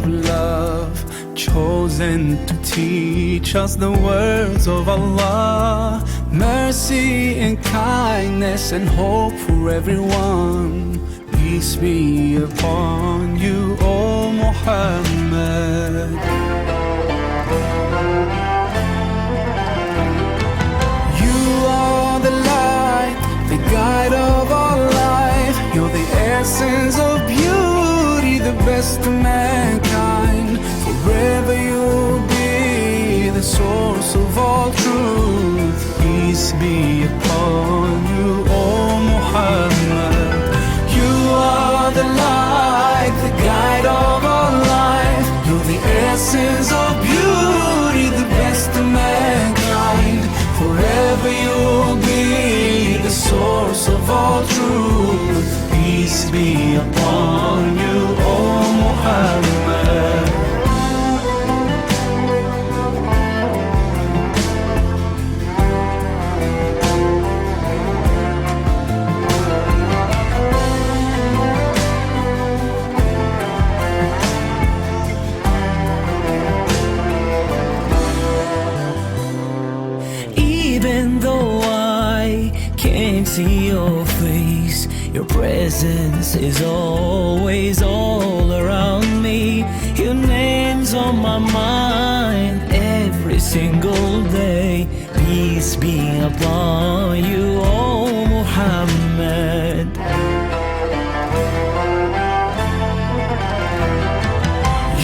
of love, chosen to teach us the words of Allah. Mercy and kindness and hope for everyone. Peace be upon you, O Muhammad. You are the light, the guide of our life. You're the essence of beauty, the best of mankind. Forever you'll be the source of all truth. Peace be upon you, O Muhammad. You are the light, the guide of our life. You're the essence of beauty, the best of mankind. Forever you'll be the source of all truth. Peace be upon you, O Muhammad. Even though I can't see your face, your presence is always all around me. Your name's on my mind every single day. Peace be upon you, O Muhammad.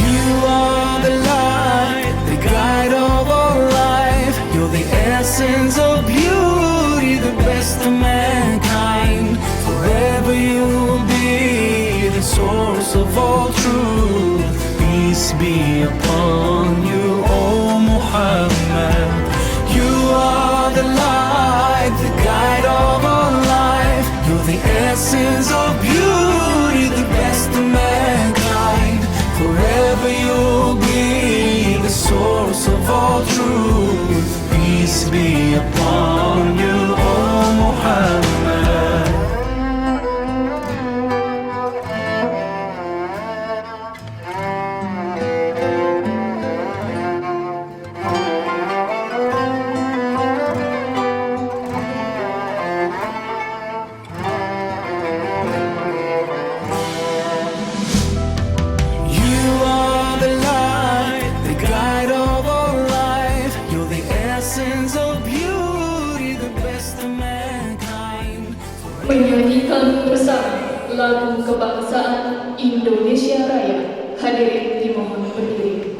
You are the light, the guide of our life. You're the essence of beauty, the best of mankind. Forever you'll be the source of all truth. Peace be upon you, O Muhammad. You are the light, the guide of our life. You're the essence of beauty, the best of mankind. Forever you'll be the source of all truth. Peace be upon you, O Muhammad. You are the light, the guide of our life. You're the essence of beauty, the best of mankind. Menyanyikan bersama lagu kebangsaan Indonesia Raya. Hadirin dimohon berdiri.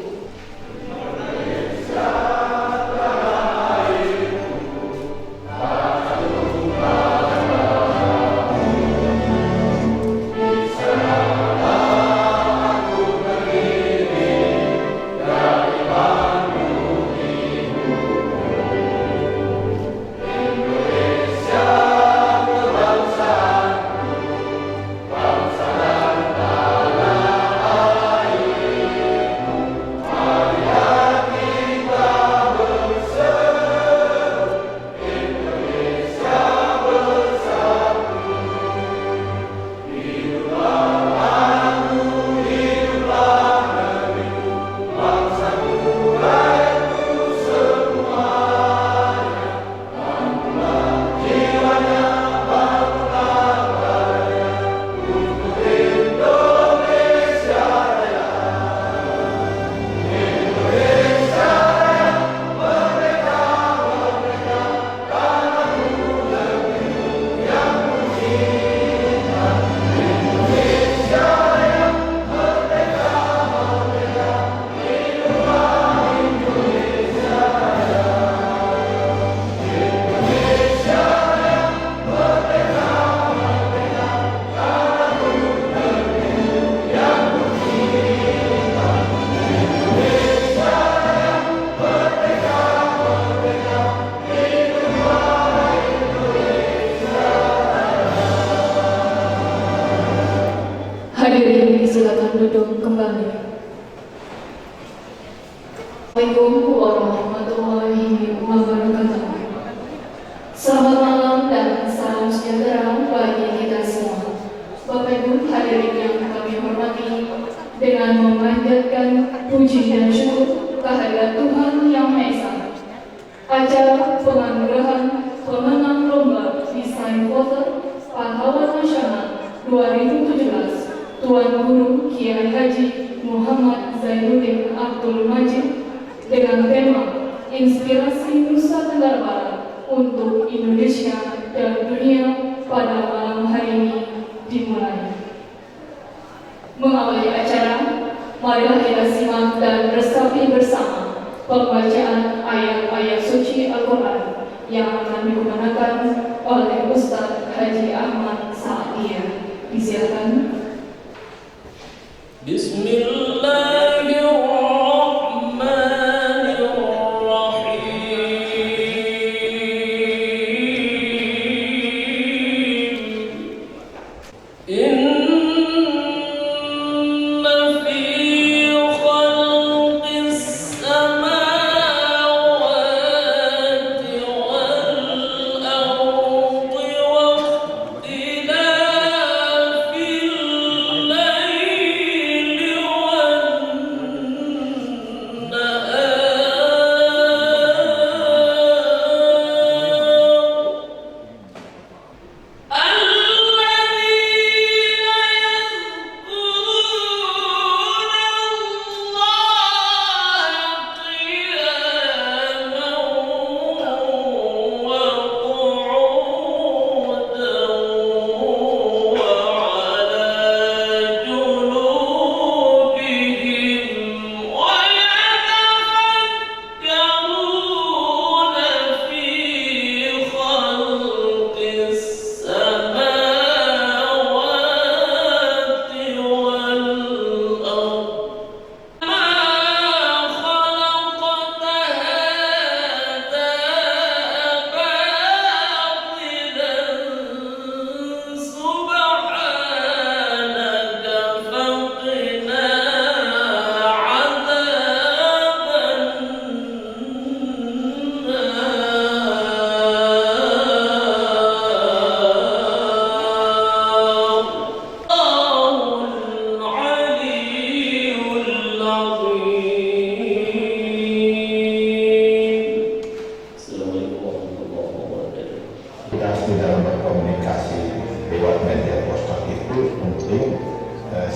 Kiai Haji Muhammad Zainuddin Abdul Majid dengan tema Inspirasi Nusa Tenggara Barat untuk Indonesia dan Dunia pada malam hari ini dimulai. Mengawali acara, marilah kita simak dan resapi bersama pembacaan ayat-ayat suci Al-Quran yang akan digunakan oleh Ustaz Haji Ahmad Sa'diyah. Disilakan.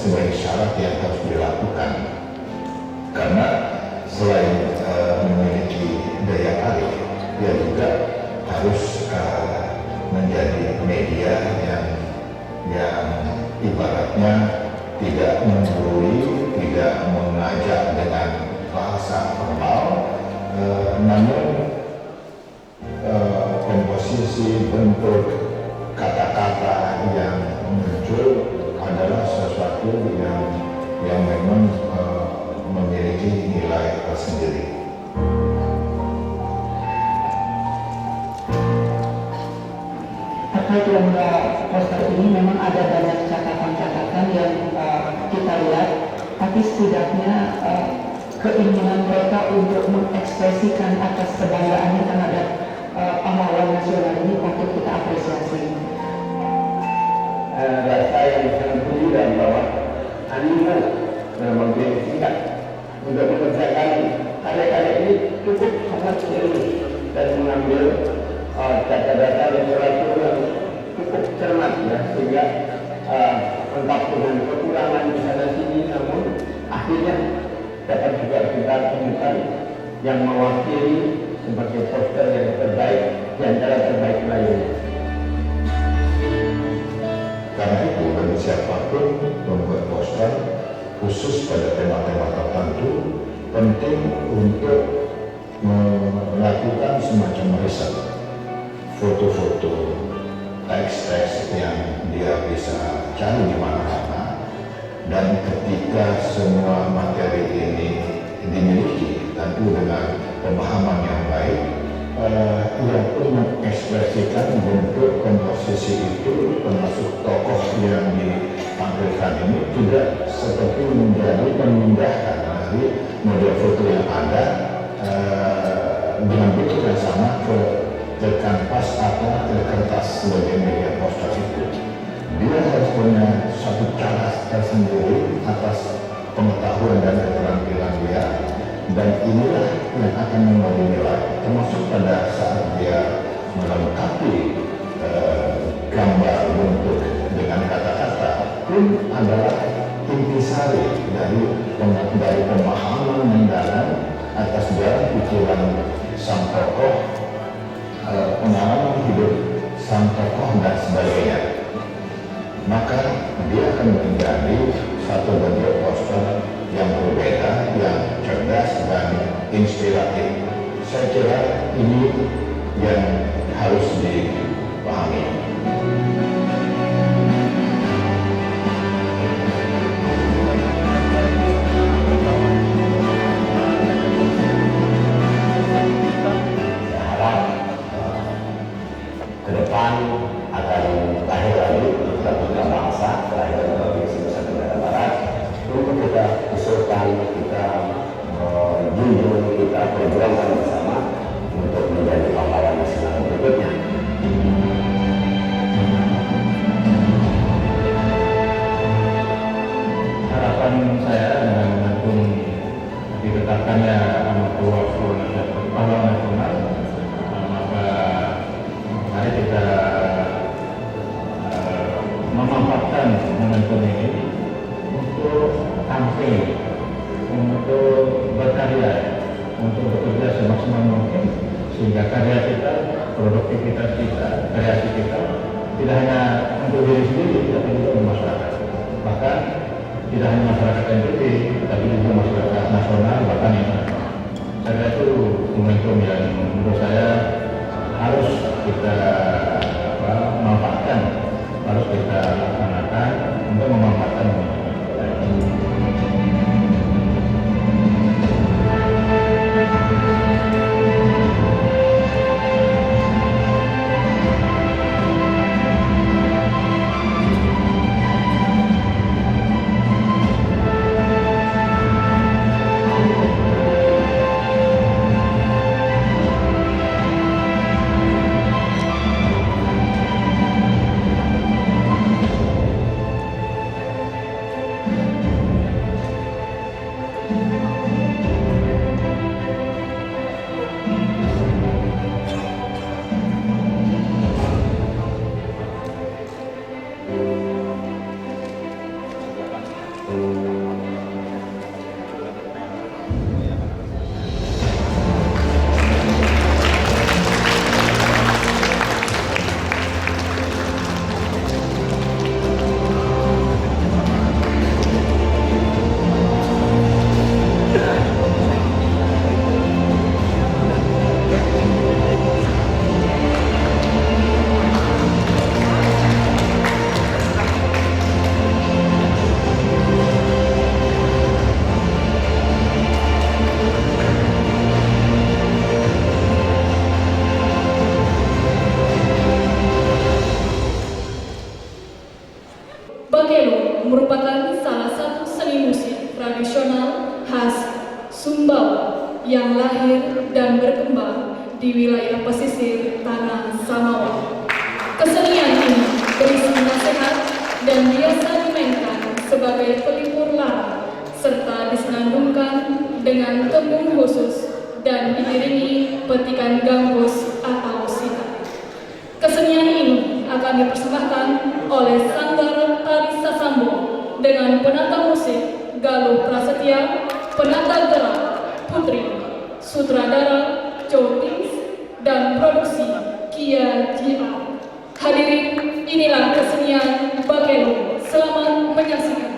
Sebagai syarat yang harus dilakukan, karena selain memiliki daya tarik, dia juga harus menjadi media yang ibaratnya tidak menggurui, tidak mengajak dengan bahasa verbal, namun komposisi bentuk kata-kata yang muncul adalah sesuatu yang memang memiliki nilai tersendiri. Terkait lomba poster ini memang ada banyak catatan-catatan yang kita lihat, tapi setidaknya keinginan mereka untuk mengekspresikan atas kebanggaannya terhadap pahlawan nasional ini patut kita apresiasi. Rasa yang sangat tinggi dan bahwa animo memberi singkat untuk mengerjakan karya-karya ini cukup sangat serius dan mengambil data-data literatur yang cukup cermat, ya, sehingga lengkap dengan kekurangan di sana sini, namun akhirnya dapat juga kita temukan yang mewakili sebagai poster yang terbaik di antara terbaik lainnya. Karena itu, bagi siapapun membuat poster khusus pada tema-tema tertentu, penting untuk melakukan semacam riset, foto-foto, teks-teks yang dia bisa cari di mana-mana, dan ketika semua materi ini dimiliki, tentu dengan pemahaman yang baik, ia pun mengekspresikan bentuk komposisi itu, termasuk tokoh yang ditampilkan ini tidak seperti menjadi memindahkan dari model foto yang ada dengan bentuk yang sama ke kanvas atau ke kertas sebagai media poster itu. Dia harus punya satu cara tersendiri atas pengetahuan dan keterampilan dia, dan inilah yang akan memberi nilai, termasuk pada saat dia melengkapi gambar bentuk dengan kata-kata pun adalah inti intisari dari pemahaman mendalam atas jalan pikiran sang tokoh, pengalaman hidup sang tokoh dan sebagainya, maka dia akan menjadi satu bentuk poster yang berbeda, yang cerdas dan inspiratif. Saya kira ini yang harus dipahami. Ke depan akan lahir lagi putra-putra bangsa lahir dari Provinsi Nusa Tenggara Barat untuk kita usulkan, kita junjung, kita perjuangkan bersama untuk menjadi pahlawan nasional berikutnya. Harapan saya dengan momentum ditetapkannya Anugerah Pahlawan Nasional, maka mari kita memanfaatkan momentum ini untuk tampil, untuk berkarya, untuk bekerja semaksimal mungkin sehingga karya kita, produktivitas kita, kreasi kita tidak hanya untuk diri sendiri tapi juga untuk masyarakat. Bahkan tidak hanya masyarakat NTT, tapi juga masyarakat nasional bahkan internasional. Saya itu momentum yang menurut saya harus kita manfaatkan, harus kita laksanakan untuk memanfaatkan momentum. Bakelo merupakan salah satu seni musik tradisional khas Sumbawa yang lahir dan berkembang di wilayah pesisir Tanah Samawa. Kesenian ini berisi nasihat dan biasa dimainkan sebagai pelipur lara serta disenandungkan dengan tembung khusus dan diiringi petikan gambus atau sitar. Kesenian ini akan dipersembahkan oleh Sanggar Tari Sasambo dengan penata musik Galuh Prasetya, penata gerak Putri, sutradara Jotings, dan produksi Kia Jia. Hadirin, inilah kesenian Bakelo. Selamat menyaksikan.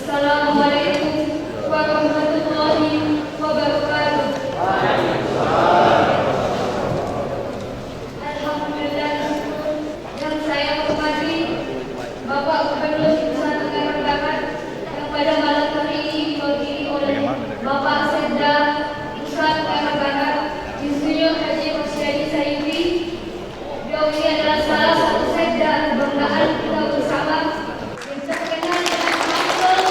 Assalamualaikum warahmatullahi wabarakatuh. Alhamdulillah, yang saya hormati Bapak Gubernur Nusa Tenggara Barat yang pada malam hari ini diwakili oleh Bapak Sekda Nusa Tenggara Barat, Insinyur Haji Rosyadi Saifi. Beliau ini adalah salah satu sekda kebanggaan kita bersama yang terkenal dengan humble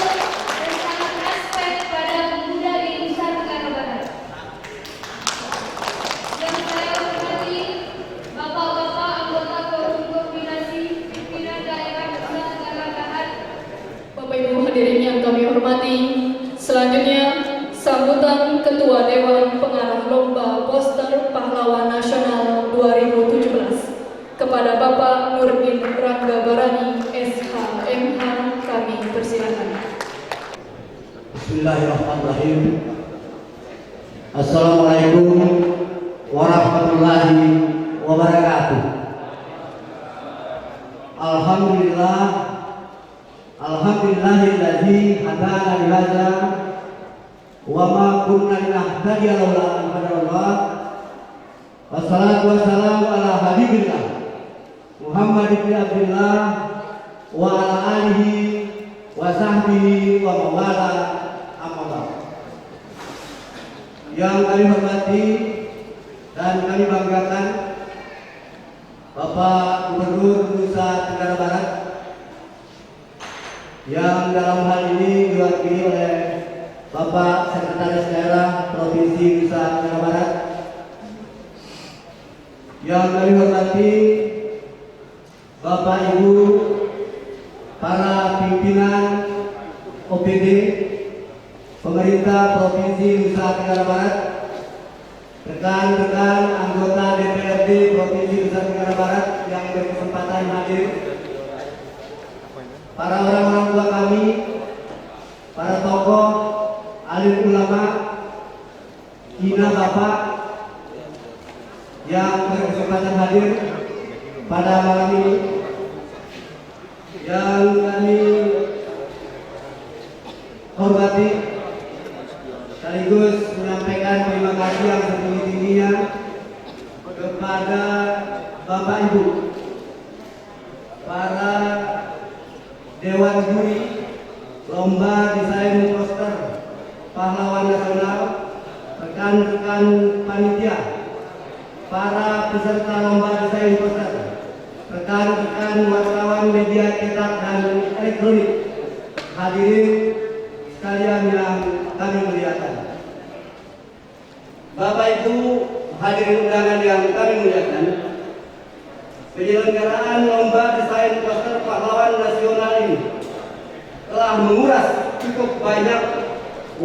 dan sangat respect pada pemuda di Nusa Tenggara Barat. Yang saya hormati Bapak-bapak anggota Forum Koordinasi Pimpinan Daerah Nusa Tenggara Barat. Bapak Ibu hadirin yang kami hormati, selanjutnya sambutan Ketua Dewan Pengarah Lomba Poster Pahlawan Nasional 2017 kepada Bapak Nurdin Rangga Barani SHMH, kami persilakan. Bismillahirrahmanirrahim. Assalamualaikum warahmatullahi wabarakatuh. Alhamdulillah, alhamdulillahilladzi hadana li hadza wa ma kunna linahtadiya laula an hadana. Wassalatu wassalamu ala habibillah Muhammad ibn Abdullah wa ala alihi wa sahbihi wa mawala amma ba'd. Yang kami hormati dan kami banggakan Bapak Gubernur Nusa Tenggara Barat yang dalam hal ini diwakili oleh Bapak Sekretaris Daerah Provinsi Nusa Tenggara Barat. Yang kami hormati Bapak Ibu para pimpinan OPD Pemerintah Provinsi Nusa Tenggara Barat, rekan-rekan anggota DPRD Provinsi Nusa Tenggara Barat yang berkesempatan hadir, para orang-orang tua kami, para tokoh, alim ulama, kina bapak yang berkesempatan hadir pada malam ini, yang kami hormati, sekaligus menyampaikan terima kasih yang setinggi-tingginya kepada Bapak Ibu, para Dewan Juri Lomba Desain Poster Pahlawan Nasional, rekan-rekan panitia, para peserta lomba desain poster, rekan-rekan wartawan media cetak dan elektronik, hadirin sekalian yang kami muliakan. Bapak Ibu hadirin undangan yang kami muliakan, penyelenggaraan lomba desain poster pahlawan nasional ini telah menguras cukup banyak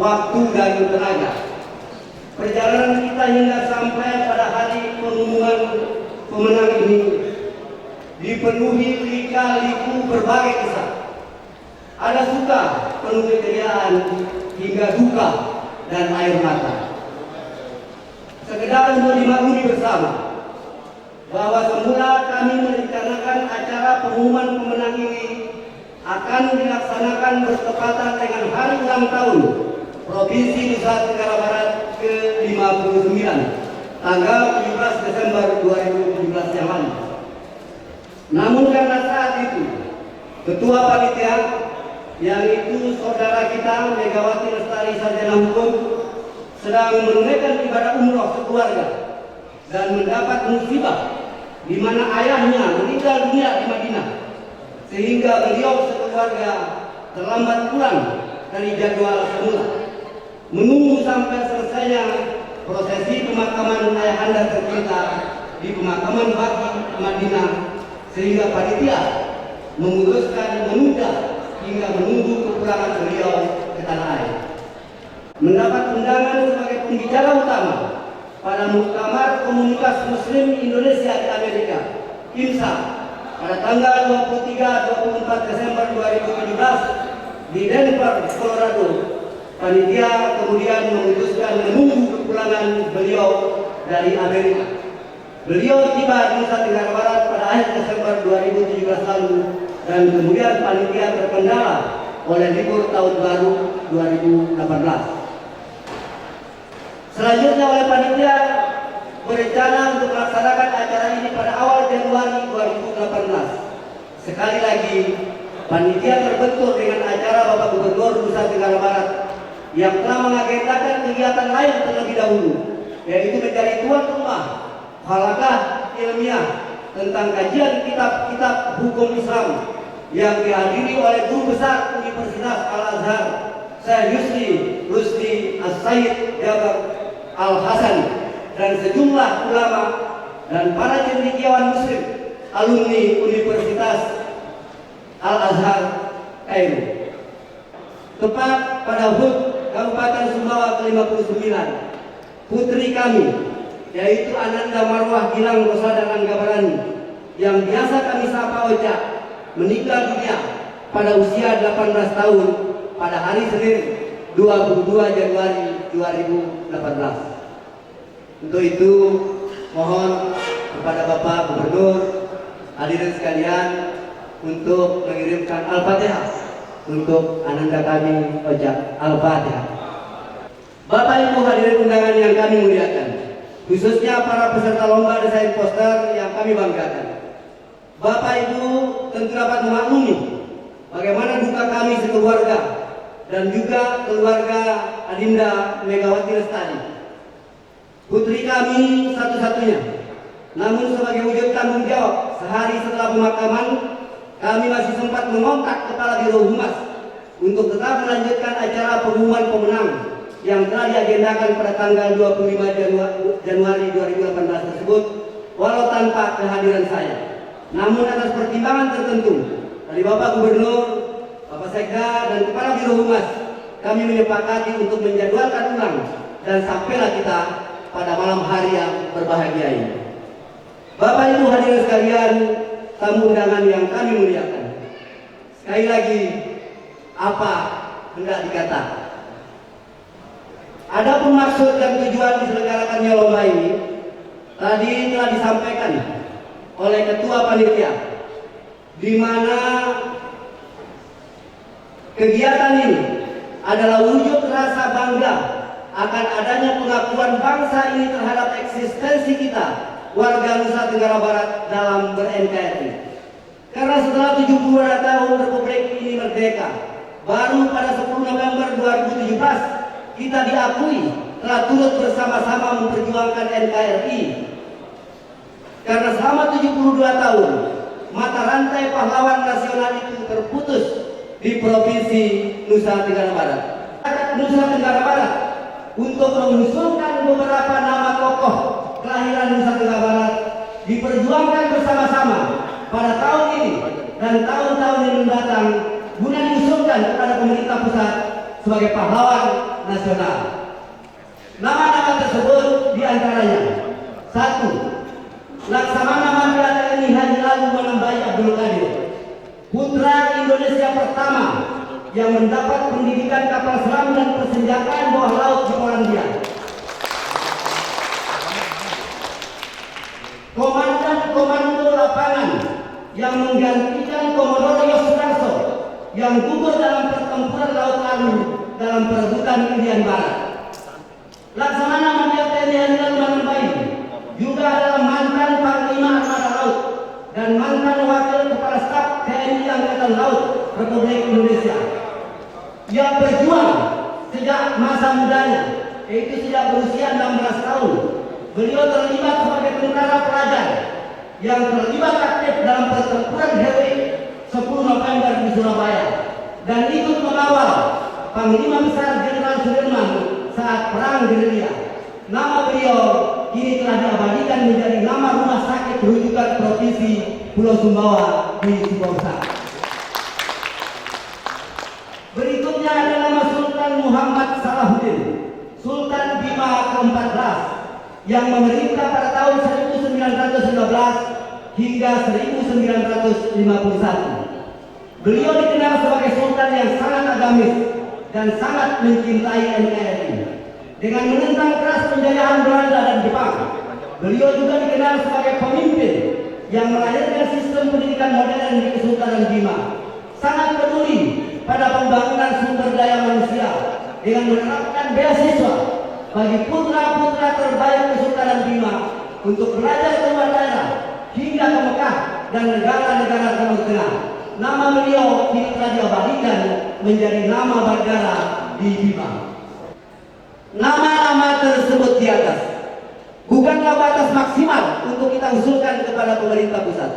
waktu dan tenaga. Perjalanan kita hingga sampai pada hari pengumuman pemenang ini dipenuhi lika-liku berbagai kisah. Ada suka, penuh keceriaan, hingga duka dan air mata. Sekedar untuk dimaklumi bersama bahwa semula kami merencanakan acara pengumuman pemenang ini akan dilaksanakan bertepatan dengan hari ulang tahun Provinsi Nusa Tenggara Barat ke-59, tanggal 17 Desember 2017 yang lalu. Namun karena saat itu Ketua Panitia, yang itu saudara kita Megawati Lestari Sarjana Hukum, sedang menunaikan ibadah umroh sekeluarga dan mendapat musibah di mana ayahnya meninggal dunia di Madinah, sehingga beliau sekeluarga terlambat pulang dari jadwal semula. Menunggu sampai selesainya prosesi pemakaman ayahanda tercinta di pemakaman Baqi Madinah, sehingga panitia memutuskan menunda hingga menunggu kepulangan beliau ke tanah air. Mendapat undangan sebagai pembicara utama pada Muktamar Komunitas Muslim Indonesia di Amerika, IMSA, pada tanggal 23-24 Desember 2017 di Denver, Colorado. Panitia kemudian memutuskan menunggu kepulangan beliau dari Amerika. Beliau tiba di Nusa Tenggara Barat pada akhir Desember 2017 lalu, dan kemudian panitia terkendala oleh libur tahun baru 2018. Selanjutnya oleh panitia berencana untuk melaksanakan acara ini pada awal Januari 2018. Sekali lagi, panitia terbentuk dengan acara Bapak Gubernur Nusa Tenggara Barat yang telah mengagendakan kegiatan lain terlebih dahulu, yaitu menjadi tuan rumah halaqah ilmiah tentang kajian kitab-kitab hukum Islam yang dihadiri oleh Guru Besar Universitas Al-Azhar Syekh Yusri Rusdi As-Said Jabar Al-Hasan dan sejumlah ulama dan para cendekiawan muslim alumni Universitas Al-Azhar Kairo. Tepat pada HUT Kabupaten Sumbawa ke-59, putri kami yaitu Ananda Marwah Gilang Rosada Anggabarani yang biasa kami sapa Oja meninggal dunia pada usia 18 tahun pada hari Senin 22 Januari 2018. Untuk itu mohon kepada Bapak Gubernur, hadirin sekalian untuk mengirimkan Al-Fatihah untuk Ananda kami Oja. Al-Fatihah. Bapak Ibu hadirin undangan yang kami muliakan, khususnya para peserta lomba desain poster yang kami banggakan. Bapak Ibu tentu dapat memaklumi bagaimana duka kami sekeluarga dan juga keluarga Adinda Megawati Lestari, putri kami satu-satunya. Namun sebagai wujud tanggung jawab, sehari setelah pemakaman, kami masih sempat mengontak Kepala Biro Humas untuk tetap melanjutkan acara pengumuman pemenang yang telah diagendakan pada tanggal 25 Januari 2018 tersebut, walau tanpa kehadiran saya. Namun atas pertimbangan tertentu dari Bapak Gubernur, Bapak Sekda, dan Kepala Biro Humas, kami menyepakati untuk menjadwalkan ulang dan sampailah kita pada malam hari yang berbahagia ini. Bapak Ibu hadirin sekalian, tamu undangan yang kami muliakan, sekali lagi, apa hendak dikata? Adapun maksud dan tujuan diselenggarakannya lomba ini tadi telah disampaikan oleh Ketua Panitia, di mana kegiatan ini adalah wujud rasa bangga akan adanya pengakuan bangsa ini terhadap eksistensi kita warga Nusa Tenggara Barat dalam ber-NKRI. Karena setelah 72 tahun Republik ini merdeka, baru pada 10 November 2017 kita diakui telah turut bersama-sama memperjuangkan NKRI. Karena selama 72 tahun mata rantai pahlawan nasional itu terputus di Provinsi Nusa Tenggara Barat. Nusa Tenggara Barat untuk mengusulkan beberapa nama tokoh kelahiran Nusa Tenggara Barat diperjuangkan bersama-sama pada tahun ini dan tahun-tahun yang mendatang guna diusulkan kepada pemerintah pusat sebagai pahlawan nasional. Nama-nama tersebut diantaranya: 1. Laksamana Madia TNI Haji Lalu Manambai Abdul Qadir, putra Indonesia pertama yang mendapat pendidikan kapal selam dan persenjataan bawah laut di Polandia. Komandan Komando Lapangan yang menggantikan Komodoro Yosudarso yang gugur dalam pertempuran Laut Lalu dalam perebutan Irian Barat. Laksamana Madia TNI Haji Lalu Manambai juga adalah mantan Panglima Armada Laut dan mantan Wakil Kepala Staf TNI Angkatan Laut Republik Indonesia. Ia berjuang sejak masa mudanya, yaitu sejak berusia 16 tahun. Beliau terlibat sebagai tentara pelajar yang terlibat aktif dalam pertempuran heroik 10 November di Surabaya dan ikut mengawal Panglima Besar Jenderal Sudirman saat perang gerilya. Nama beliau kini telah diabadikan menjadi nama rumah sakit rujukan Provinsi Pulau Sumbawa di Sumbawa. Berikutnya ada nama Sultan Muhammad Salahuddin, Sultan Bima ke-14 yang memerintah pada tahun 1915 hingga 1951. Beliau dikenal sebagai sultan yang sangat agamis dan sangat mencintai NKRI. Dengan menentang keras penjajahan Belanda dan Jepang, beliau juga dikenal sebagai pemimpin yang melahirkan sistem pendidikan modern di Kesultanan Bima. Sangat peduli pada pembangunan sumber daya manusia dengan menerapkan beasiswa bagi putra-putra terbaik Kesultanan Bima untuk belajar ke luar daerah hingga ke Mekah dan negara-negara Timur Tengah. Nama beliau kini telah diabadikan menjadi nama Badara di Bima. Nama-nama tersebut di atas bukanlah batas maksimal untuk kita usulkan kepada pemerintah pusat.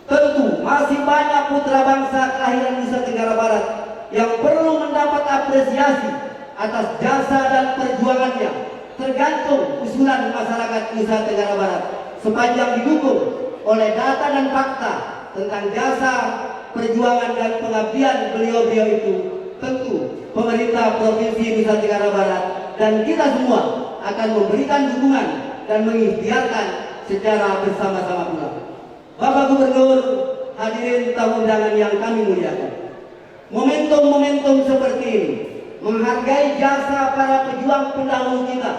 Tentu masih banyak putra bangsa kelahiran Nusa Tenggara Barat yang perlu mendapat apresiasi atas jasa dan perjuangannya, tergantung usulan masyarakat Nusa Tenggara Barat sepanjang didukung oleh data dan fakta tentang jasa, perjuangan dan pengabdian beliau-beliau itu. Tentu pemerintah Provinsi Nusa Tenggara Barat dan kita semua akan memberikan dukungan dan mengikhtiarkan secara bersama-sama pula. Bapak Gubernur, hadirin tamu undangan yang kami muliakan, momentum-momentum seperti ini menghargai jasa para pejuang pendahulu kita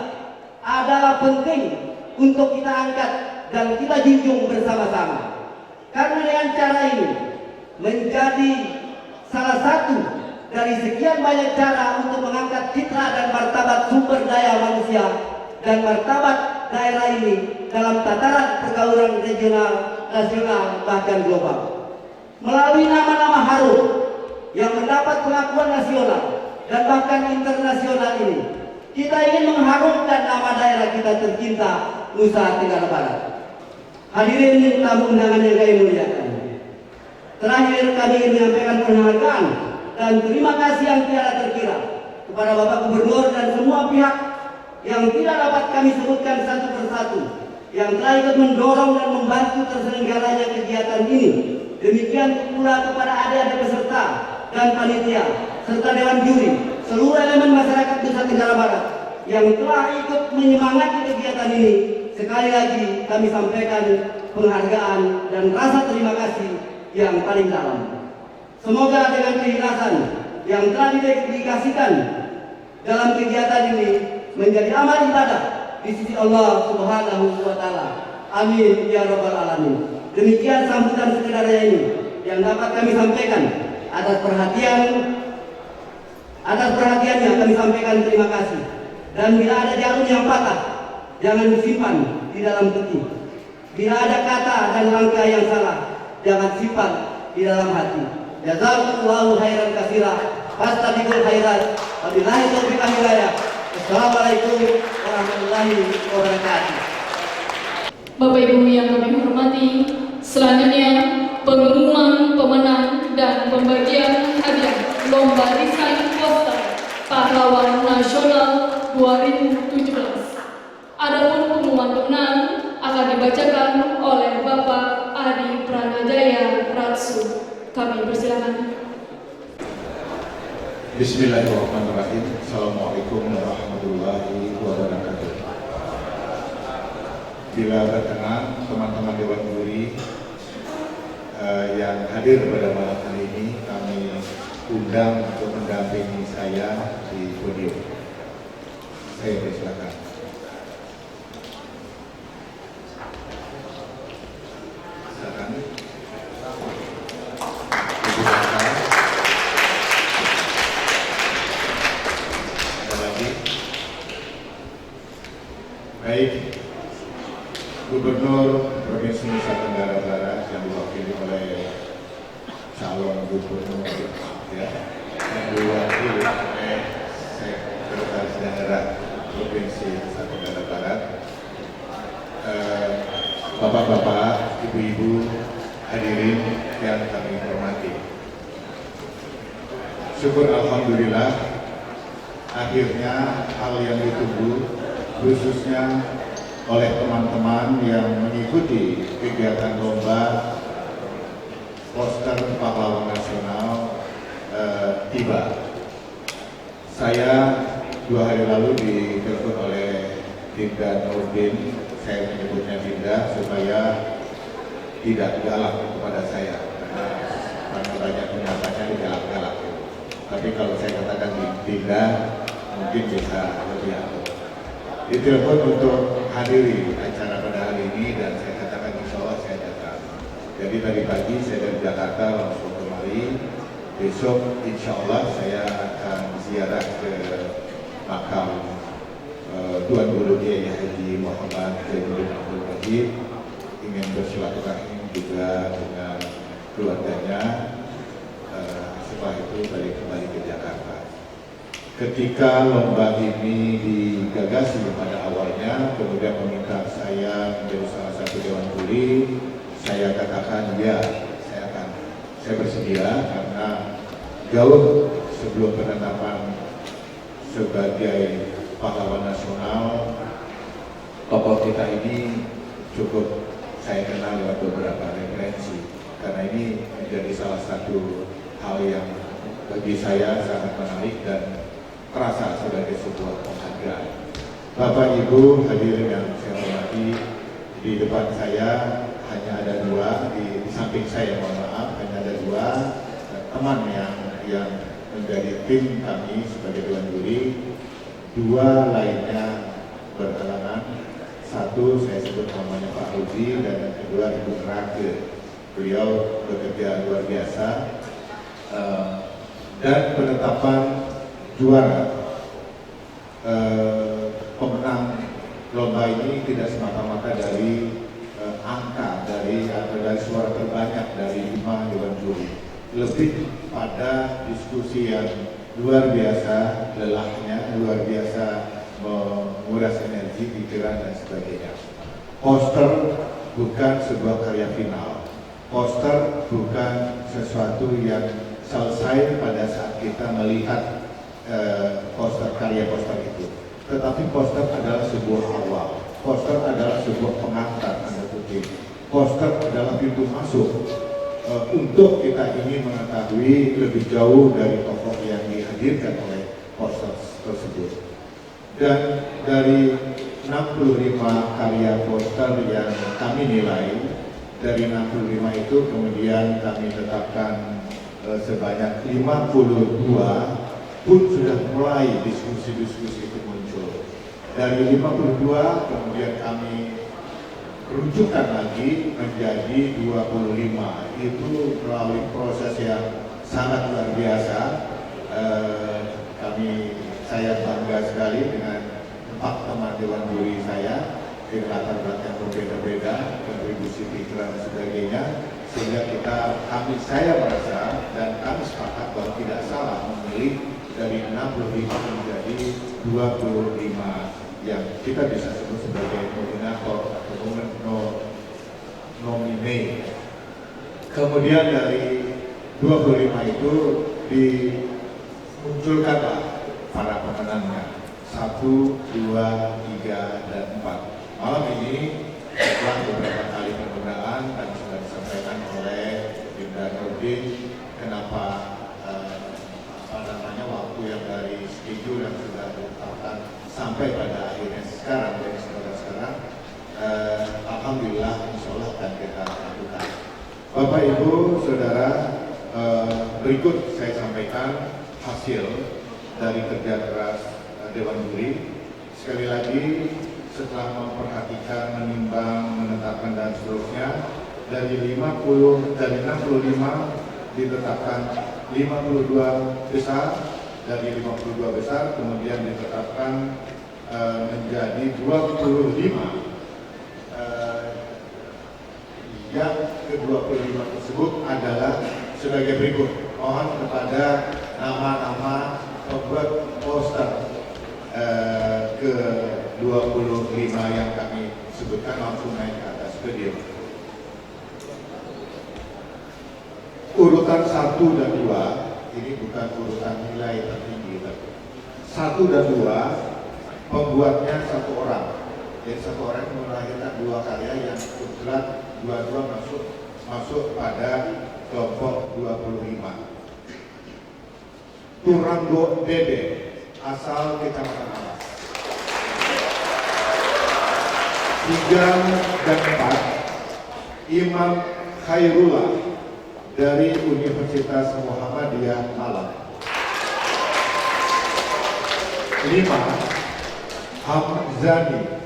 adalah penting untuk kita angkat dan kita junjung bersama-sama. Karena dengan cara ini menjadi salah satu dari sekian banyak cara untuk mengangkat citra dan martabat sumber daya manusia dan martabat daerah ini dalam tataran pergaulan regional, nasional, bahkan global. Melalui nama-nama harum yang mendapat pengakuan nasional dan bahkan internasional ini, kita ingin mengharumkan nama daerah kita tercinta Nusa Tenggara Barat. Hadirin tamu undangan yang kami muliakan, terakhir kami ingin menyampaikan penghargaan dan terima kasih yang tiada terkira kepada Bapak Gubernur dan semua pihak yang tidak dapat kami sebutkan satu persatu yang telah ikut mendorong dan membantu terselenggaranya kegiatan ini. Demikian pula kepada adik-adik peserta dan panitia serta dewan juri, seluruh elemen masyarakat Nusa Tenggara Barat yang telah ikut menyemangati kegiatan ini. Sekali lagi kami sampaikan penghargaan dan rasa terima kasih yang paling dalam. Semoga dengan keikhlasan yang telah didedikasikan dalam kegiatan ini menjadi amal ibadah di sisi Allah Subhanahu wa Ta'ala. Amin ya rabbal alamin. Demikian sambutan sekedarnya ini yang dapat kami sampaikan. Atas perhatiannya kami sampaikan terima kasih. Dan bila ada jarum yang patah, jangan disimpan di dalam peti. Bila ada kata dan langkah yang salah, jangan simpan di dalam hati. Jazakumullahu khairan katsira. Fastabiqul khairat. Wabillahi taufiq wal hidayah. Assalamualaikum warahmatullahi wabarakatuh. Bapak Ibu yang kami hormati, selanjutnya pengumuman pemenang dan pembagian hadiah Lomba Desain Poster Pahlawan Nasional 2017. Adapun pengumuman pemenang akan dibacakan oleh Bapak Adi Pranajaya Ratsu. Kami persilakan. Bismillahirrahmanirrahim. Assalamualaikum warahmatullahi wabarakatuh. Bila berkenan teman-teman dewan juri yang hadir pada malam hari ini, kami undang untuk mendampingi saya di podium. Saya persilakan. Silakan. Baik, Gubernur Provinsi Nusa Tenggara Barat yang diwakili oleh calon gubernur, ya, yang diwakili oleh Sekretaris Daerah Provinsi Nusa Tenggara Barat, bapak-bapak, ibu-ibu, hadirin yang kami hormati. Syukur alhamdulillah, akhirnya hal yang ditunggu khususnya oleh teman-teman yang mengikuti kegiatan lomba poster pahlawan nasional tiba. Saya 2 hari lalu ditelepon oleh Dinda Nurdin, saya menyebutnya Dinda supaya tidak galak kepada saya karena banyak penyapanya digalak-galak. Tapi kalau saya katakan Dinda mungkin bisa lebih aku. Ditelepon untuk hadiri acara pada hari ini dan saya katakan insya Allah saya datang. Jadi tadi pagi saya dari Jakarta langsung kemari Besok insya Allah saya akan ziarah ke makam Tuan Guru Kiai Haji Muhammad Zainuddin Abdul Majid, ingin bersilaturahim juga dengan keluarganya. Setelah itu balik kembali ke Jakarta. Ketika lomba ini digagasi pada awalnya, kemudian meminta saya menjadi salah satu Dewan Juri, saya katakan ya, saya bersedia karena jauh sebelum penetapan sebagai pahlawan nasional, tokoh kita ini cukup saya kenal lewat beberapa referensi, karena ini menjadi salah satu hal yang bagi saya sangat menarik dan terasa sebagai sebuah penghargaan. Bapak Ibu hadirin yang saya hormati, di depan saya hanya ada dua, di samping saya mohon maaf, hanya ada dua teman yang menjadi tim kami sebagai Dewan Juri. Dua lainnya berhalangan. Satu saya sebut namanya Pak Ruzi dan yang kedua Ibu Rake. Beliau bekerja luar biasa. Dan penetapan juara pemenang lomba ini tidak semata-mata dari angka dari suara terbanyak dari 5 Dewan Juri, lebih pada diskusi yang luar biasa lelahnya, luar biasa menguras energi, pikiran dan sebagainya. Poster bukan sebuah karya final, poster bukan sesuatu yang selesai pada saat kita melihat karya poster itu, tetapi poster adalah sebuah awal, poster adalah sebuah pengantar, poster adalah pintu masuk untuk kita ingin mengetahui lebih jauh dari tokoh yang dihadirkan oleh poster tersebut. Dan dari 65 karya poster yang kami nilai, dari 65 itu kemudian kami tetapkan sebanyak 52 pun sudah mulai diskusi-diskusi itu muncul. Dari 52 kemudian kami rujukan lagi menjadi 25. Itu melalui proses yang sangat luar biasa. Saya bangga sekali dengan 4 teman Dewan Juri saya dengan latar belakang yang berbeda-beda, kontribusi pikiran dan sebagainya, sehingga saya merasa dan kami sepakat bahwa tidak salah memilih dari 65 menjadi 25 yang kita bisa sebut sebagai nominator atau nominee. Kemudian dari 25 itu dimunculkanlah para pemenangnya 1, 2, 3, dan 4. Malam ini setelah beberapa kali penggunaan dan sudah disampaikan oleh Dinda Nurdin kenapa waktu yang dari schedule yang sudah ditetapkan sampai pada akhirnya sekarang dari sekarang, alhamdulillah insya Allah akan kita lakukan. Bapak Ibu Saudara, berikut saya sampaikan hasil dari kerja keras Dewan Juri. Sekali lagi, setelah memperhatikan, menimbang, menetapkan dan seterusnya, dari 65 ditetapkan 52 besar, dari 52 besar kemudian ditetapkan menjadi 25. Yang ke-25 tersebut adalah sebagai berikut. Mohon kepada nama-nama pembuat poster ke-25 yang kami sebutkan langsung naik ke atas podium. Urutan 1 dan 2 ini bukan urutan nilai tertinggi, 1 dan 2 pembuatnya 1 orang. Jadi 1 orang melahirkan 2 karya yang kebetulan dua-dua masuk pada kelompok 25. Turanggo Dede, asal Kecamatan Alas. 3 dan 4, Imam Khairullah dari Universitas Muhammadiyah Malang. 5, Hamzani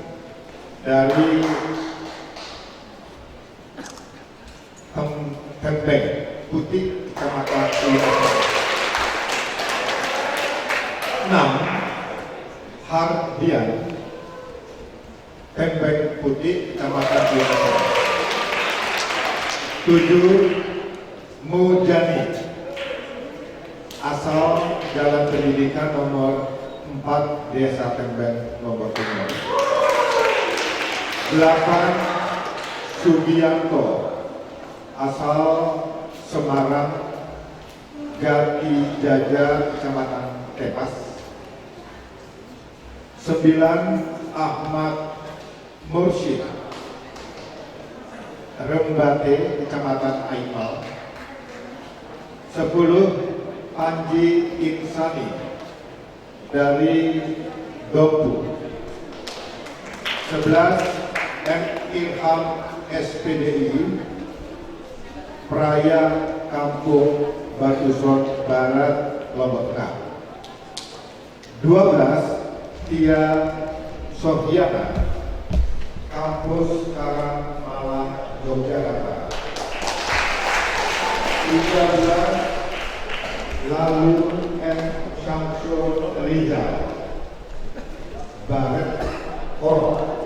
dari Tembeng Putih, Kecamatan Sulawesi. Hardian, Tembeng Putih, Kecamatan Biasa. 7. Mujani, asal Jalan Pendidikan nomor 4 Desa Tembeng, Lombok Timur. 8. Sugianto, asal Semarang Gati Jaja, Kecamatan Tepas. 9. Ahmad Mursyid, Rembate, Kecamatan Aimal. 10. Panji Insani dari Dompu. 11. M. Ilham SPDI, Praya Kampung Batusor Barat, Lombok Tengah. 12. Tia Sofiana, Kampus Karang Malang, Yogyakarta. 13. Lalu M. Syamsul Rizal, Barat Oro.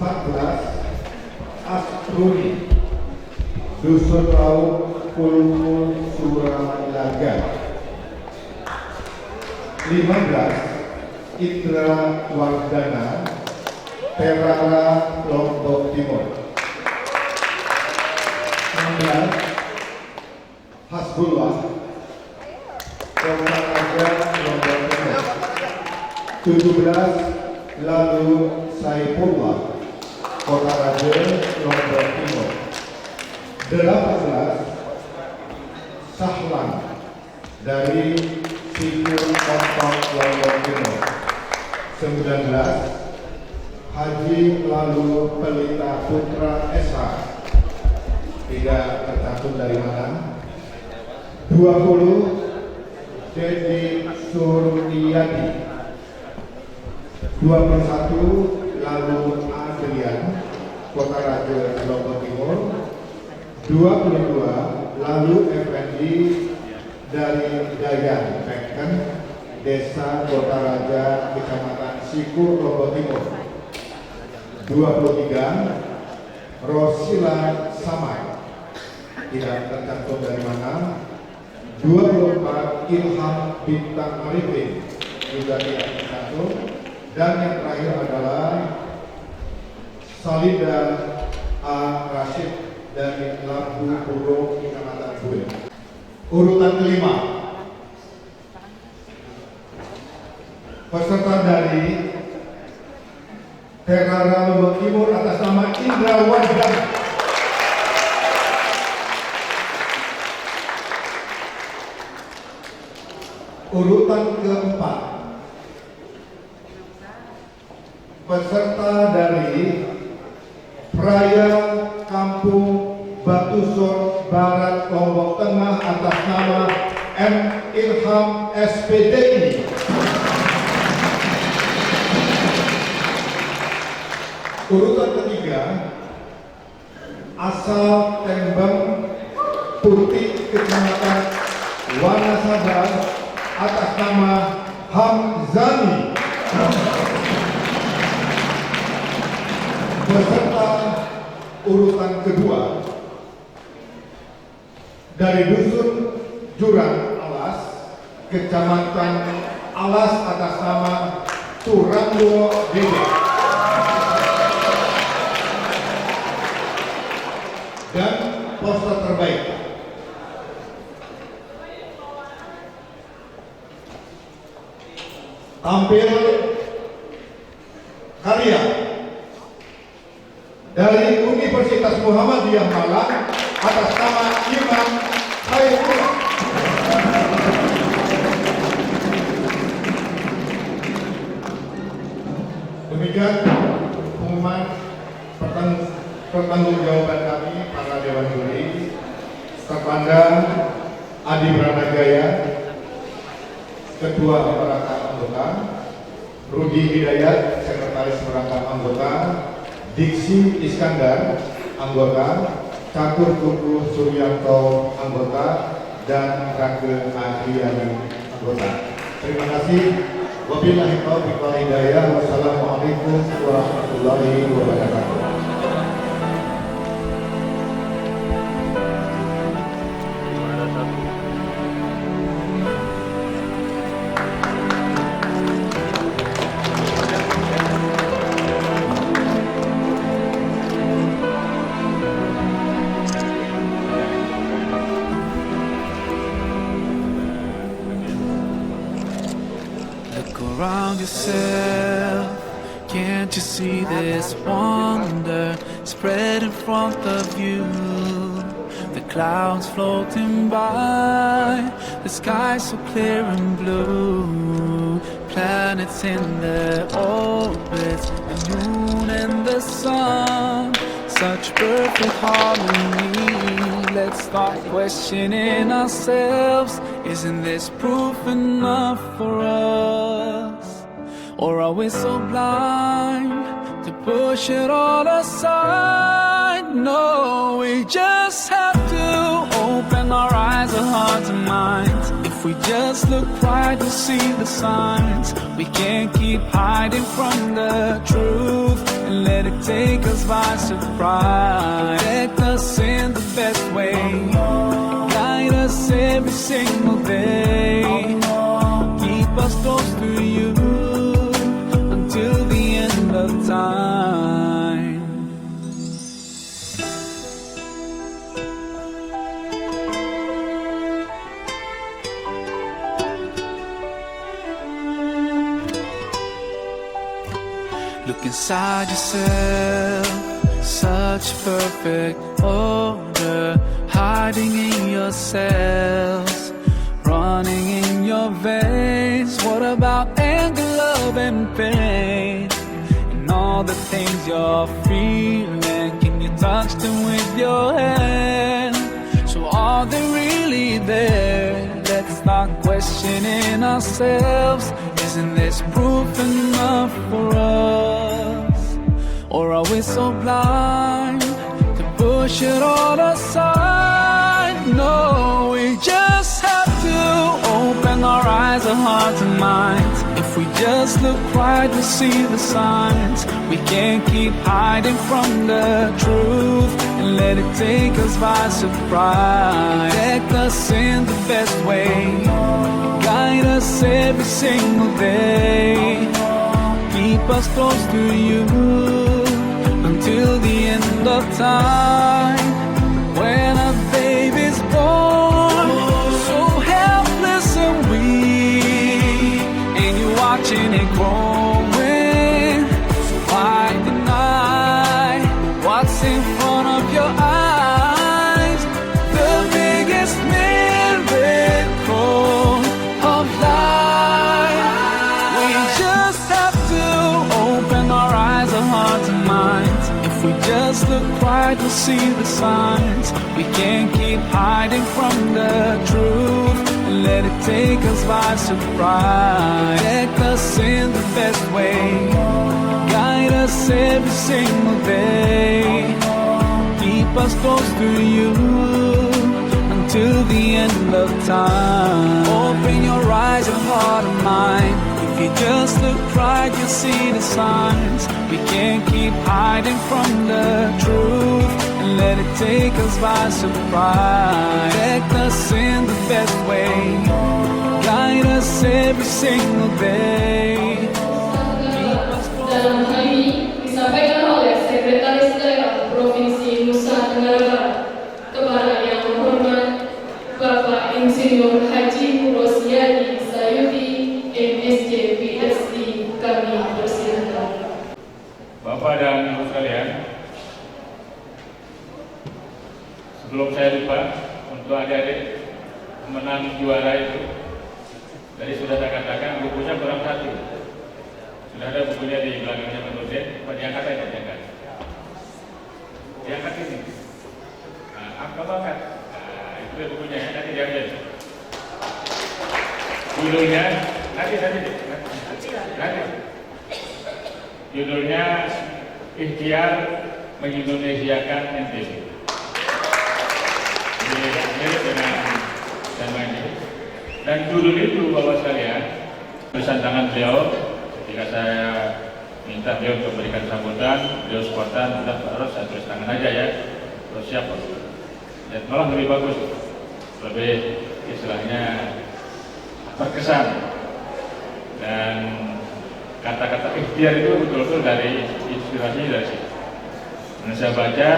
14. Astruni, Dusun Laut, Pulmul, Suralaga. 15. Indra Wardana, Terara, Lombok Timur. 16. Hasbullah, Suralaga, Lombok Timur. 17. Lalu Saifullah, Kota Raja, Lombok Timur. 18. Sahlan dari Sikur Kontong, Lombok Timur. 19. Haji Lalu Pelita Putra SH, tidak tercantum dari mana. 20. Dedi Suryadi. 21. Lalu Adrian, Kota Raja, Lombok Timur. 22. Lalu Effendi dari Dayan Peken, Desa Kota Raja, Kecamatan Sikur, Lombok Timur. 23. Rosila Samai, tidak tercantum dari mana. 24. Ilham Bintang Arifin, juga tidak tercantum. Dan yang terakhir adalah Salida A. Rashid dari Lampu Burung, Kecamatan Buin. Urutan kelima, peserta dari Terara, Lombok Timur atas nama Indra Wardana. Urutan keempat, peserta dari Praya Kampung Batusor Barat, Lombok Tengah atas nama M. Ilham SPDI. Urutan ketiga, asal Tembeng Putih, Kecamatan Wanasaba atas nama Hamzani. Peserta urutan kedua dari Dusun Jurang Alas, Kecamatan Alas atas nama Turanggo Dede. Dan poster terbaik tampil karya dari Universitas Muhammadiyah Malang atas nama Imam Khairullah. Demikian pengumuman pertanggungjawaban kami para Dewan Juri. Terpandang Adi Pranagaya, Ketua Perangkat Anggota, Rudi Hidayat, Sekretaris Perangkat Anggota, Diksi Iskandar, Anggota, Catur Kuku Suryanto, Anggota, dan Rake Adriani, dosa. Terima kasih. Wabillahi taufiq wal hidayah. Wassalamualaikum warahmatullahi wabarakatuh. Look around yourself, can't you see this wonder spread in front of you? The clouds floating by, the sky so clear and blue. Planets in their orbits, the moon and the sun, such perfect harmony. Let's start questioning ourselves. Isn't this proof enough for us? Or are we so blind to push it all aside? No, we just have to open our eyes, our hearts and minds. If we just look right, we'll see the signs. We can't keep hiding from the truth and let it take us by surprise. Protect us in the best way, guide us every single day, keep us close to you until the end of time. Look inside yourself, such perfect order, hiding in your cells, running in your veins. What about anger, love and pain, and all the things you're feeling? Can you touch them with your hand? So are they really there? Let's start questioning ourselves. Isn't this proof enough for us? Or are we so blind to push it all aside? No, we just have to open our eyes, our hearts and minds. If we just look right, we'll see the signs. We can't keep hiding from the truth and let it take us by surprise. Protect us in the best way, guide us every single day, keep us close to you until the end of time. When a baby's born, so helpless and weak, and you're watching it growing, so why deny what's in front of your eyes? The biggest miracle of life. We just have to open our eyes, our hearts and minds. If we just look right, we'll see the signs. We can't keep hiding from the truth and let it take us by surprise. Protect us in the best way, guide us every single day, keep us close to you until the end of time. Open your eyes, your heart and mind. If you just look right, you'll see the signs. We can't keep hiding from the truth and let it take us by surprise. Protect us in the best way, guide us every single day. Dalam hal ini disampaikan oleh Sekretaris Daerah Provinsi Nusa Tenggara Barat kepada Yang Terhormat Bapak Insinyur Haji Rosiadi Sayuti MSc PhD. Kami persilakan. Bapak dan Ibu sekalian, sebelum saya lupa, untuk adik-adik pemenang juara itu, tadi sudah saya katakan bukunya kurang satu. Sudah ada bukunya di belakangnya Pak Dosen, Pak diangkat aja, diangkat. Diangkat ini. Nah, apa bakat? Nah, itu bukunya ya, nanti diambil. Judulnya, nanti. Judulnya Ikhtiar Mengindonesiakan NTB. Ini mirip dengan tema ini. Dan judul itu Bapak sekalian, tulisan tangan beliau ketika saya minta beliau untuk memberikan sambutan, beliau spontan, udah harus saya tulis tangan aja ya, terus siapa? Ya, malah lebih bagus, lebih istilahnya berkesan. Dan kata-kata ikhtiar itu betul-betul dari inspirasinya dari situ. Dan saya baca,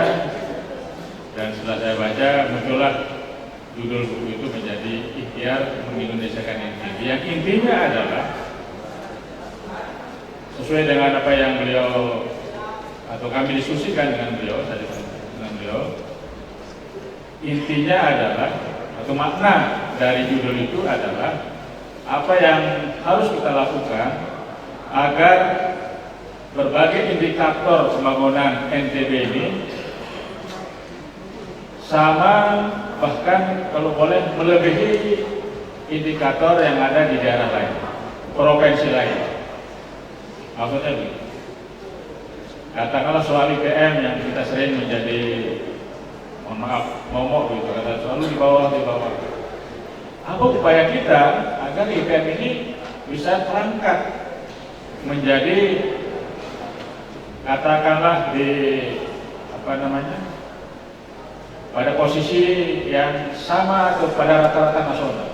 dan setelah saya baca muncullah judul buku itu menjadi Ikhtiar Mengindonesiakan Inti. Yang intinya adalah sesuai dengan apa yang beliau atau kami diskusikan dengan beliau, intinya adalah atau makna dari judul itu adalah apa yang harus kita lakukan agar berbagai indikator pembangunan NTB ini sama, bahkan kalau boleh melebihi indikator yang ada di daerah lain, provinsi lain. Maksudnya begini, katakanlah soal IPM yang kita sering menjadi, mohon maaf, momok gitu, kata selalu di bawah. Apa upaya kita agar IPM ini bisa terangkat menjadi, katakanlah di pada posisi yang sama atau pada rata-rata nasional.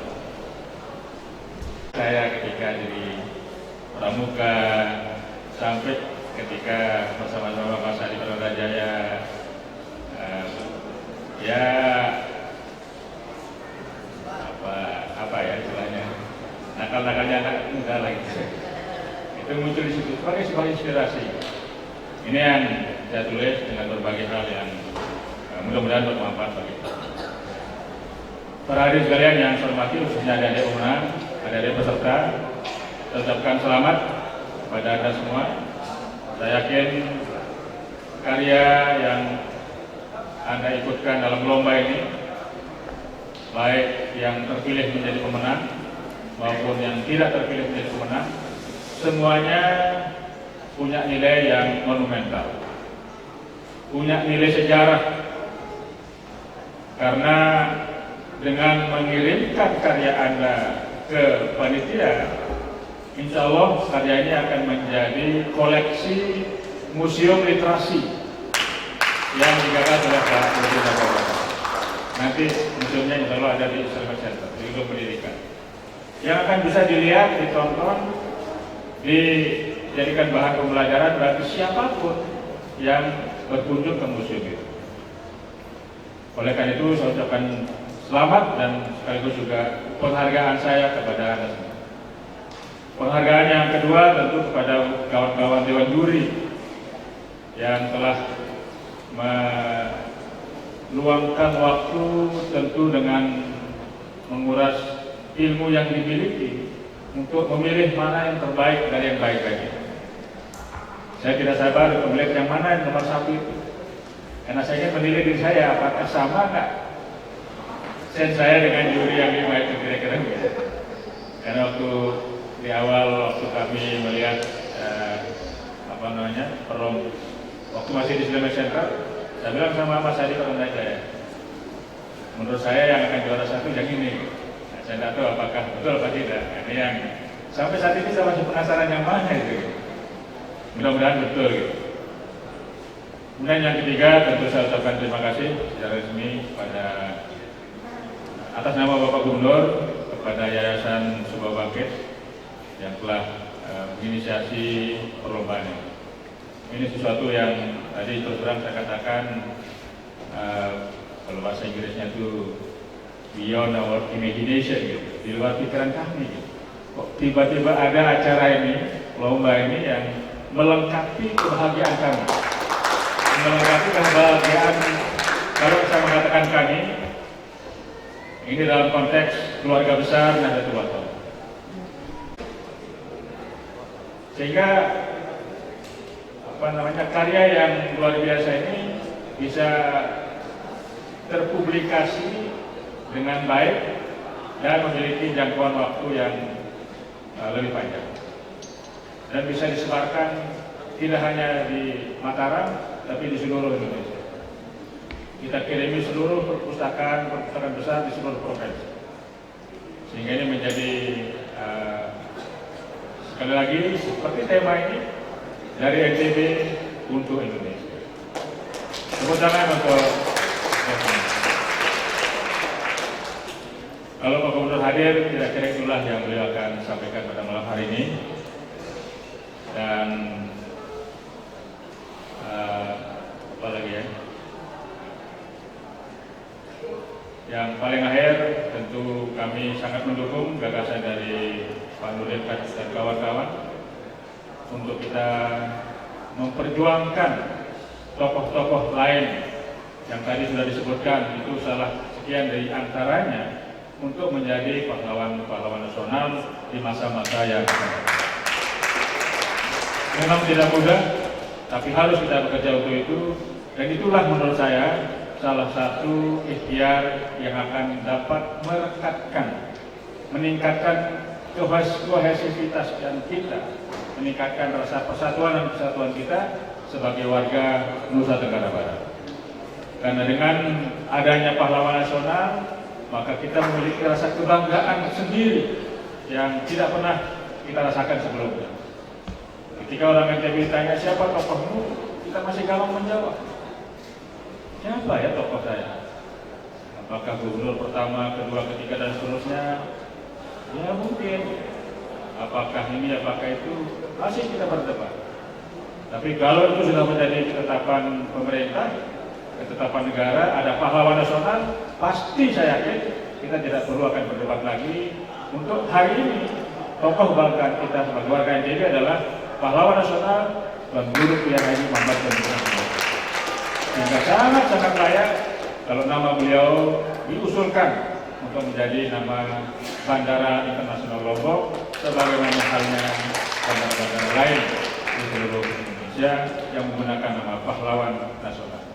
Saya ketika jadi pramuka sampai ketika bersama-sama Pak Sadi Pradajaya, ya apa ya istilahnya, nakal-nakalnya anak muda lagi. Itu muncul di situ sebagai sebuah inspirasi. Ini yang saya tulis dengan berbagai hal yang mudah-mudahan bermanfaat bagi kita. Para hadirin sekalian yang saya hormati, khususnya adik-adik Unang, adik-adik peserta, saya ucapkan selamat kepada Anda semua. Saya yakin karya yang Anda ikutkan dalam lomba ini, baik yang terpilih menjadi pemenang maupun yang tidak terpilih menjadi pemenang, semuanya punya nilai yang monumental, punya nilai sejarah. Karena dengan mengirimkan karya Anda ke panitia, insya Allah karya ini akan menjadi koleksi museum literasi yang digagas oleh Pak Presiden. Nanti museumnya insya Allah ada di Islamic Center, di Gedung Pendidikan, yang akan bisa dilihat, ditonton, dijadikan bahan pembelajaran bagi siapapun yang berkunjung ke museum itu. Oleh karena itu saya ucapkan selamat dan sekaligus juga penghargaan saya kepada Anda semua. Penghargaan yang kedua tentu kepada kawan-kawan Dewan Juri yang telah meluangkan waktu tentu dengan menguras ilmu yang dimiliki untuk memilih mana yang terbaik dari yang baik-baik. Saya tidak sabar untuk melihat yang mana yang nomor satu itu. Karena saya ingin menilai diri saya, apakah sama nggak sen saya dengan juri yang 5 itu kira-kira gitu. Karena waktu di awal waktu kami melihat waktu masih di Islamic Center, saya bilang sama Mas Adi Pradajaya, menurut saya yang akan juara satu yang ini. Nah, saya tidak tahu apakah betul atau tidak. Ini yang sampai saat ini saya masih penasaran yang mana itu. Mudah-mudahan betul gitu. Kemudian yang ketiga tentu saya ucapkan terima kasih secara resmi pada atas nama Bapak Gubernur kepada Yayasan Subah Bangkit yang telah menginisiasi perlombaan ini. Ini sesuatu yang tadi terus terang saya katakan kalau bahasa Inggrisnya itu beyond our imagination gitu, di luar pikiran kami gitu. Kok tiba-tiba ada acara ini, lomba ini yang melengkapi kebahagiaan kami. Melengkapi kebahagiaan, kalau saya mengatakan kami, ini dalam konteks keluarga besar Nahdlatul Ulama. Sehingga karya yang luar biasa ini bisa terpublikasi dengan baik dan memiliki jangkauan waktu yang lebih panjang dan bisa disebarkan tidak hanya di Mataram tapi di seluruh Indonesia. Kita kirimi seluruh perpustakaan besar di seluruh provinsi. sehingga ini menjadi sekali lagi seperti tema ini dari NTB untuk Indonesia. Tepuk tangan untuk kalau Pak Gubernur hadir, kira-kira itulah yang beliau akan sampaikan pada malam hari ini. Dan apa lagi ya? Yang paling akhir, tentu kami sangat mendukung gagasan dari Pak Nurdin dan kawan-kawan untuk kita memperjuangkan tokoh-tokoh lain yang tadi sudah disebutkan, itu salah sekian dari antaranya untuk menjadi pahlawan-pahlawan nasional di masa-masa yang akan datang. Memang tidak mudah, tapi harus kita bekerja untuk itu, dan itulah menurut saya salah satu ikhtiar yang akan dapat merekatkan, meningkatkan kohesivitas dan kita, meningkatkan rasa persatuan dan kesatuan kita sebagai warga Nusa Tenggara Barat. Karena dengan adanya pahlawan nasional, maka kita memiliki rasa kebanggaan sendiri yang tidak pernah kita rasakan sebelumnya. Ketika orang NTB ditanya siapa tokohmu, kita masih gampang menjawab. Siapa ya tokoh saya? Apakah gubernur pertama, kedua, ketiga, dan seterusnya? Ya mungkin. Apakah ini, apakah itu? Masih kita berdebat. Tapi kalau itu sudah menjadi ketetapan pemerintah, ketetapan negara, ada pahlawan nasional, pasti saya yakin kita tidak perlu akan berdebat lagi. Untuk hari ini, tokoh bangga kita sebagai warga NTB adalah pahlawan nasional Tuan Guru Kiai Haji Muhammad Syahrial. Sehingga sangat-sangat layak kalau nama beliau diusulkan untuk menjadi nama Bandara Internasional Lombok, sebagaimana halnya bandara-bandara lain di seluruh Indonesia yang menggunakan nama pahlawan nasional.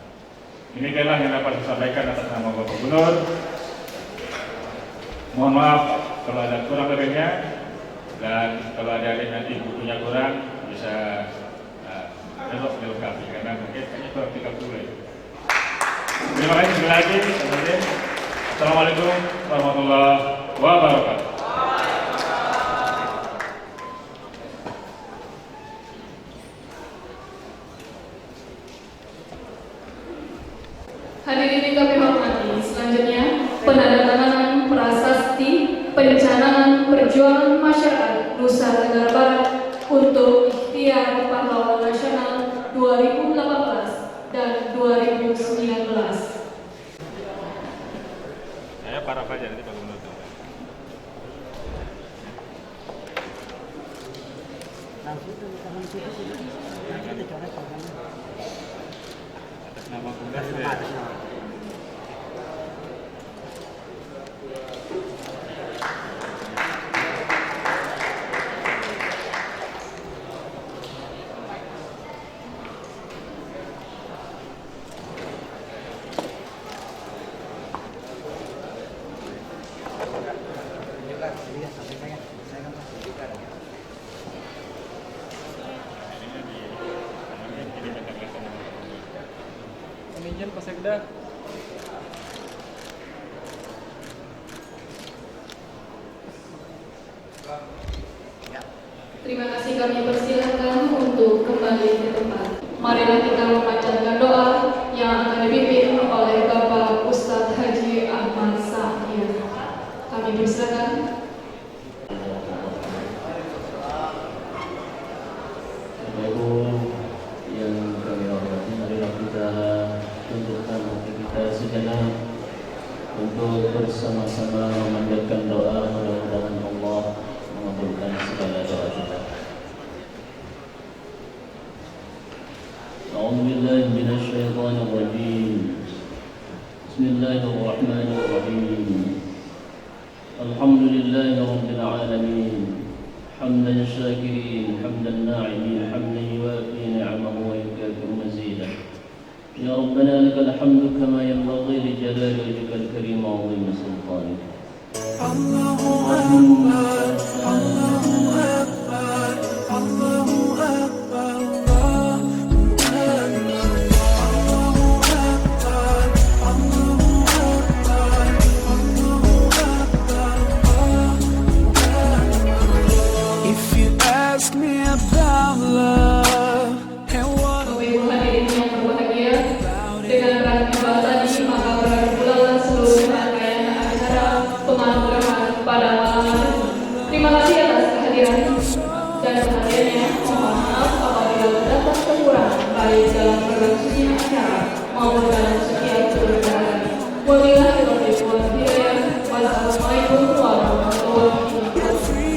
Demikianlah yang dapat saya sampaikan atas nama Bapak Gubernur. Mohon maaf kalau ada kurang lebihnya, dan kalau ada nanti bukunya kurang bisa dilengkapi karena mungkin hanya kurang 30 ya. Terima kasih sekali lagi. Assalamualaikum warahmatullahi wabarakatuh. Hadirin yang kami hormati, selanjutnya penandatanganan prasasti perencanaan perjuangan masyarakat Nusa Tenggara Barat untuk ikhtiar pahlawan nasional 2018 dan 2019. Saya paraf aja nanti Pak Gubernur. Atas nama Gubernur. Izin Pak Sekda. Terima kasih, kami persilakan untuk kembali ke tempat. Marilah kita memanjatkan doa yang akan dipimpin oleh Bapak Ustadz Haji Ahmad Syahrial. Kami persilakan. untuk bersama-sama memanjatkan doa, mudah-mudahan Allah mengabulkan segala doa kita. A'udzu billahi minasy syaithanir rajim. Bismillahirrahmanirrahim. Alhamdulillahi rabbil alamin. Hamdan syakirin, hamdan na'imin, hamdan yuwafi ni'amahu wa yukafi'u mazidah. Ya Rabbana lakal hamdu kama yanbaghi li jalali wajhika al-karim wa 'azimi sultanik. Allahu Akbar, Allahu Akbar, Allahu Akbar, Allahu Akbar, Allahu Akbar, Allahu Akbar, Allahu Akbar, pikiran dan sehariannya. Mohon maaf apabila terdapat kekurangan baik dalam program suci acara maupun dalam setiap kebenaran. Wabillahi taufiq wal hidayah. Wassalamualaikum warahmatullahi wabarakatuh.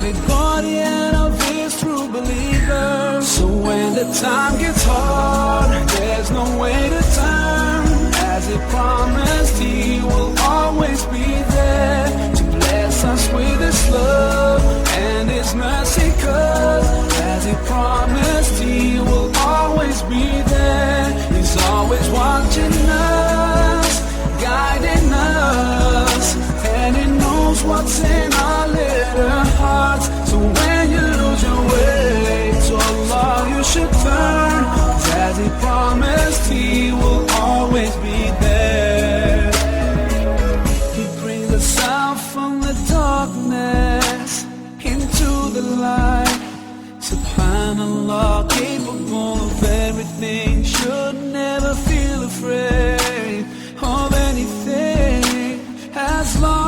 The guardian of his true believers. So when the time gets hard, there's no way to turn. As he promised, he will always be there to bless us with his love and his mercy. 'Cause as he promised, he will always be there. He's always watching us, guiding us, and he knows what's in our little hearts. So when you lose your way, to Allah you should turn. As he promised, he will always be there. He brings us out from the darkness into the light. Subhanallah, capable of everything, should never feel afraid of anything as long